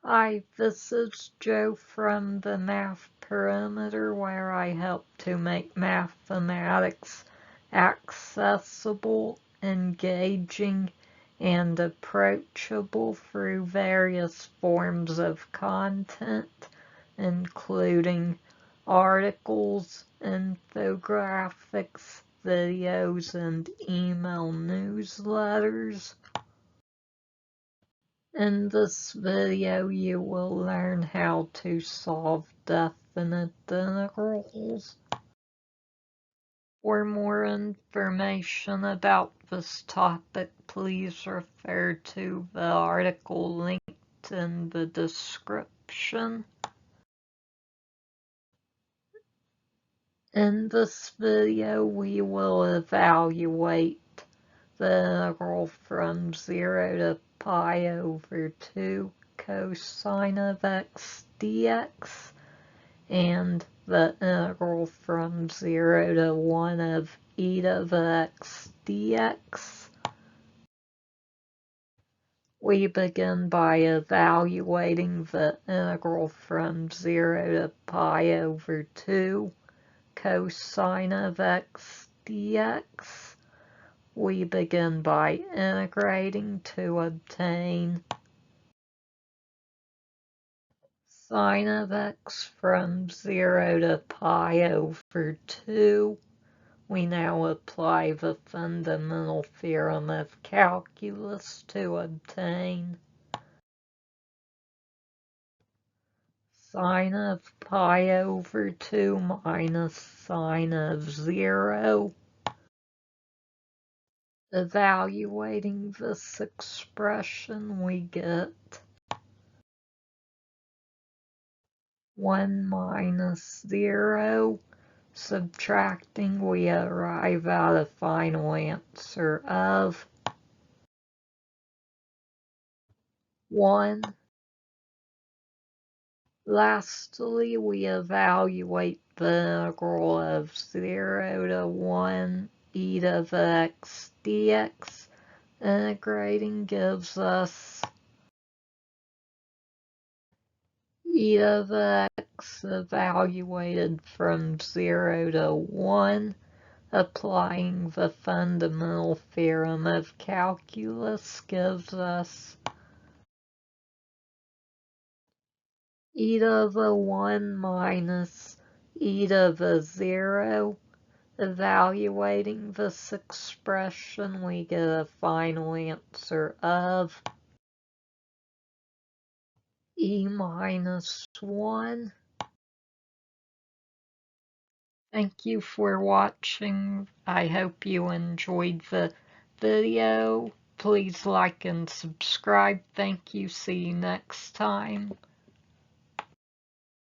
Hi, this is Joe from the Math Perimeter, where I help to make mathematics accessible, engaging, and approachable through various forms of content, including articles, infographics, videos, and email newsletters. In this video, you will learn how to solve definite integrals. For more information about this topic, please refer to the article linked in the description. In this video, we will evaluate the integral from 0 to pi over 2 cosine of x dx and the integral from 0 to 1 of e to the x dx. We begin by evaluating the integral from 0 to pi over 2 cosine of x dx. We begin by integrating to obtain sine of x from 0 to pi over 2. We now apply the fundamental theorem of calculus to obtain sine of pi over 2 minus sine of 0. Evaluating this expression, we get 1 minus 0. Subtracting, we arrive at a final answer of 1. Lastly, we evaluate the integral of 0 to 1 e to the x dx. Integrating gives us e to the x evaluated from 0 to 1. Applying the fundamental theorem of calculus gives us e to the 1 minus e to the 0. Evaluating this expression, we get a final answer of e minus 1. Thank you for watching. I hope you enjoyed the video. Please like and subscribe. Thank you. See you next time.